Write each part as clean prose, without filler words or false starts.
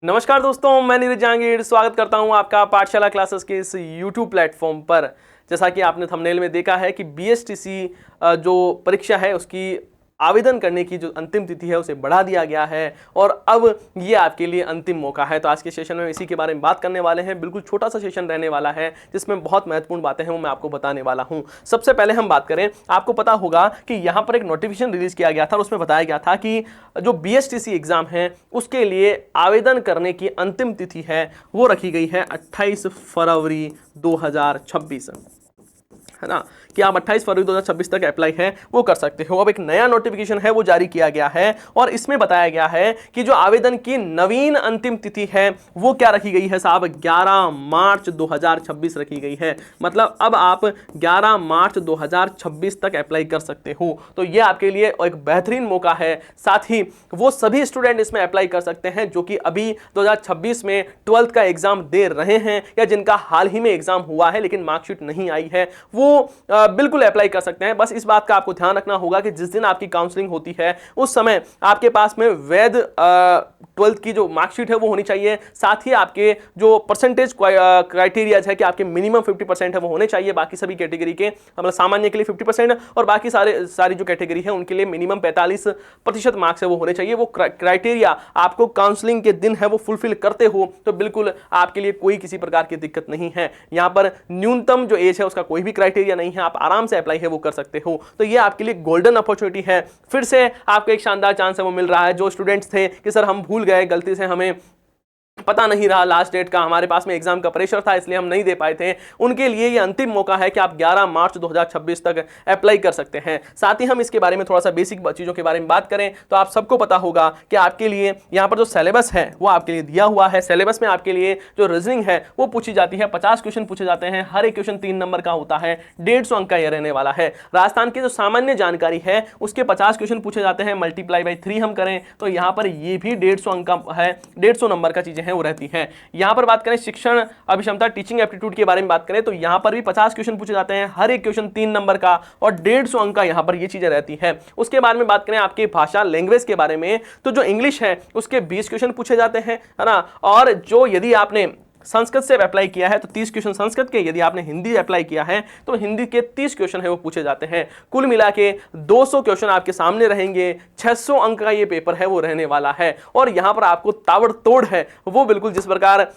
नमस्कार दोस्तों, मैं नीरज जहांगीर स्वागत करता हूं आपका पाठशाला क्लासेस के इस YouTube प्लेटफॉर्म पर। जैसा कि आपने थंबनेल में देखा है कि बीएसटीसी जो परीक्षा है उसकी आवेदन करने की जो अंतिम तिथि है उसे बढ़ा दिया गया है और अब ये आपके लिए अंतिम मौका है। तो आज के सेशन में इसी के बारे में बात करने वाले हैं। बिल्कुल छोटा सा सेशन रहने वाला है जिसमें बहुत महत्वपूर्ण बातें हैं वो मैं आपको बताने वाला हूं। सबसे पहले हम बात करें, आपको पता होगा कि यहाँ पर एक नोटिफिकेशन रिलीज किया गया था और उसमें बताया गया था कि जो बीएसटीसी एग्जाम है उसके लिए आवेदन करने की अंतिम तिथि है वो रखी गई है 28 फरवरी 2026, है ना, कि आप 28 फरवरी 2026 तक अप्लाई है वो कर सकते हो। अब एक नया नोटिफिकेशन है वो जारी किया गया है और इसमें बताया गया है कि जो आवेदन की नवीन अंतिम तिथि है वो क्या रखी गई है साहब, 11 मार्च 2026 रखी गई है। मतलब अब आप 11 मार्च 2026 तक अप्लाई कर सकते हो। तो ये आपके लिए एक बेहतरीन मौका है। साथ ही वो सभी स्टूडेंट इसमें अप्लाई कर सकते हैं जो कि अभी 2026 में 12th का एग्जाम दे रहे हैं या जिनका हाल ही में एग्जाम हुआ है लेकिन मार्कशीट नहीं आई है, वो बिल्कुल अप्लाई कर सकते हैं। बस इस बात का आपको ध्यान रखना होगा कि जिस दिन आपकी काउंसलिंग होती है उस समय आपके पास में वैध 12th की जो मार्कशीट है वो होनी चाहिए। साथ ही आपके जो परसेंटेज क्राइटेरिया है कि आपके मिनिमम 50% है वो होने चाहिए। बाकी सभी कैटेगरी के, मतलब सामान्य के लिए 50% और बाकी सारी जो कैटेगरी है उनके लिए मिनिमम 45% मार्क्स है वो होने चाहिए। वो क्राइटेरिया आपको काउंसलिंग के दिन है वो फुलफिल करते हो तो बिल्कुल आपके लिए कोई किसी प्रकार की दिक्कत नहीं है। यहां पर न्यूनतम जो एज है उसका कोई भी क्राइटेरिया नहीं है, आप आराम से अप्लाई है वो कर सकते हो। तो ये आपके लिए गोल्डन अपॉर्चुनिटी है। फिर से आपको एक शानदार चांस है वो मिल रहा है। जो स्टूडेंट्स थे कि सर हम भूल गए, गलती से हमें पता नहीं रहा लास्ट डेट का, हमारे पास में एग्जाम का प्रेशर था इसलिए हम नहीं दे पाए थे, उनके लिए ये अंतिम मौका है कि आप 11 मार्च 2026 तक अप्लाई कर सकते हैं। साथ ही हम इसके बारे में थोड़ा सा बेसिक चीजों के बारे में बात करें तो आप सबको पता होगा कि आपके लिए यहाँ पर जो सिलेबस है वो आपके लिए दिया हुआ है। सिलेबस में आपके लिए जो रीजनिंग है वो पूछी जाती है, 50 क्वेश्चन पूछे जाते हैं, हर एक क्वेश्चन 3 नंबर का होता है, 150 अंक का यह रहने वाला है। राजस्थान की जो सामान्य जानकारी है उसके 50 क्वेश्चन पूछे जाते हैं, मल्टीप्लाई बाई 3 हम करें तो यहाँ पर ये भी 150 अंक का है, 150 नंबर का चीजें हैं वो रहती है। यहां पर बात करें शिक्षण अभिक्षमता टीचिंग एप्टीट्यूड के बारे में बात करें तो यहां पर भी 50 क्वेश्चन पूछे जाते हैं, हर एक क्वेश्चन 3 नंबर का और 150 अंक का यहां पर ये चीजें रहती है। उसके बारे में बात करें आपकी भाषा लैंग्वेज के बारे में तो जो इंग्लिश है उसके 20 क्वेश्चन पूछे जाते हैं, है ना। और जो यदि आपने संस्कृत से अप्लाई किया है तो 30 क्वेश्चन संस्कृत के, यदि आपने हिंदी अप्लाई किया है तो हिंदी के 30 क्वेश्चन है वो पूछे जाते हैं। कुल मिला के 200 क्वेश्चन आपके सामने रहेंगे, 600 अंक का ये पेपर है वो रहने वाला है। और यहां पर आपको ताबड़तोड़ है वो बिल्कुल जिस प्रकार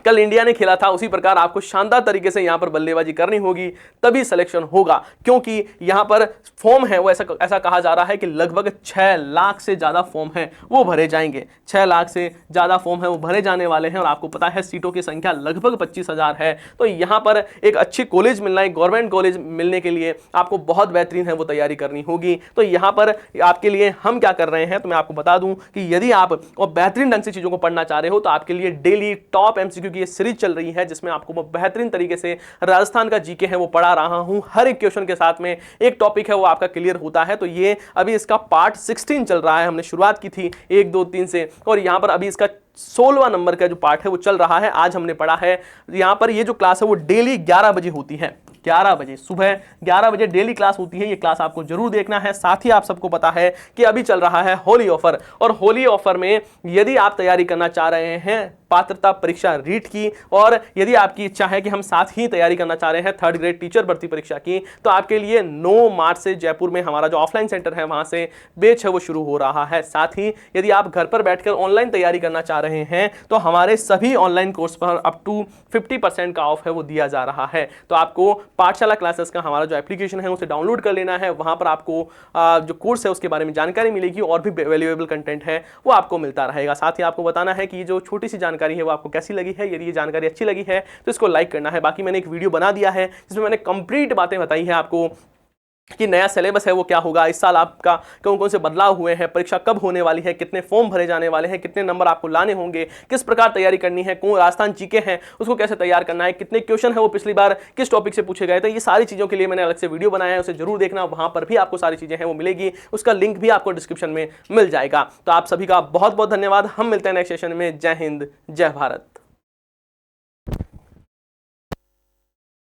कल इंडिया ने खेला था उसी प्रकार आपको शानदार तरीके से यहां पर बल्लेबाजी करनी होगी तभी सिलेक्शन होगा, क्योंकि यहां पर फॉर्म है वो ऐसा कहा जा रहा है कि लगभग 6 लाख से ज्यादा फॉर्म है वो भरे जाएंगे। 6 लाख से ज्यादा फॉर्म है वो भरे जाने वाले हैं और आपको पता है सीटों की संख्या लगभग 25,000 है। तो यहां पर एक अच्छी कॉलेज मिलना है, गवर्नमेंट कॉलेज मिलने के लिए आपको बहुत बेहतरीन है वो तैयारी करनी होगी। तो यहां पर आपके लिए हम क्या कर रहे हैं तो मैं आपको बता दूं कि यदि आप और बेहतरीन ढंग से चीजों को पढ़ना चाह रहे हो तो आपके लिए डेली टॉप क्योंकि ये सीरीज चल रही है जिसमें आपको मैं बेहतरीन तरीके से राजस्थान का जीके है वो पढ़ा रहा हूं। हर एक क्वेश्चन के साथ में एक टॉपिक है वो आपका क्लियर होता है। तो ये अभी इसका पार्ट 16 चल रहा है, हमने शुरुआत की थी 1 2 3 से और यहां पर अभी इसका 16वां नंबर का जो पार्ट है वो चल रहा है। आज हमने पढ़ा है यहां पर ये जो क्लास है वो डेली 11 बजे होती है, 11 बजे सुबह 11 बजे डेली क्लास होती है। ये क्लास आपको जरूर देखना है। साथ ही आप सबको पता है कि अभी चल रहा है होली ऑफर और होली ऑफर में यदि आप तैयारी करना चाह रहे हैं पात्रता परीक्षा रीट की और यदि आपकी इच्छा है कि हम साथ ही तैयारी करना चाह रहे हैं 3rd ग्रेड टीचर भर्ती परीक्षा की तो आपके लिए 9 मार्च से जयपुर में हमारा जो ऑफलाइन सेंटर है वहां से बैच है वो शुरू हो रहा है। साथ ही यदि आप घर पर बैठकर ऑनलाइन तैयारी करना चाह रहे हैं तो हमारे सभी ऑनलाइन कोर्स पर अप टू 50% का ऑफ है वो दिया जा रहा है। तो आपको पाठशाला क्लासेस का हमारा जो एप्लीकेशन है उसे डाउनलोड कर लेना है। वहां पर आपको जो कोर्स है उसके बारे में जानकारी मिलेगी और भी वैल्यूएबल कंटेंट है वो आपको मिलता रहेगा। साथ ही आपको बताना है कि जो छोटी सी जानकारी है वो आपको कैसी लगी है। यदि ये जानकारी अच्छी लगी है तो इसको लाइक करना है। बाकी मैंने एक वीडियो बना दिया है जिसमें मैंने कंप्लीट बातें बताई है आपको कि नया सिलेबस है वो क्या होगा, इस साल आपका कौन कौन से बदलाव हुए हैं, परीक्षा कब होने वाली है, कितने फॉर्म भरे जाने वाले हैं, कितने नंबर आपको लाने होंगे, किस प्रकार तैयारी करनी है, कौन राजस्थान जीके हैं उसको कैसे तैयार करना है, कितने क्वेश्चन है वो पिछली बार किस टॉपिक से पूछे गए थे। ये सारी चीज़ों के लिए मैंने अलग से वीडियो बनाया है, उसे जरूर देखना। वहाँ पर भी आपको सारी चीज़ें हैं वो मिलेगी, उसका लिंक भी आपको डिस्क्रिप्शन में मिल जाएगा। तो आप सभी का बहुत बहुत धन्यवाद। हम मिलते हैं नेक्स्ट सेशन में। जय हिंद, जय भारत।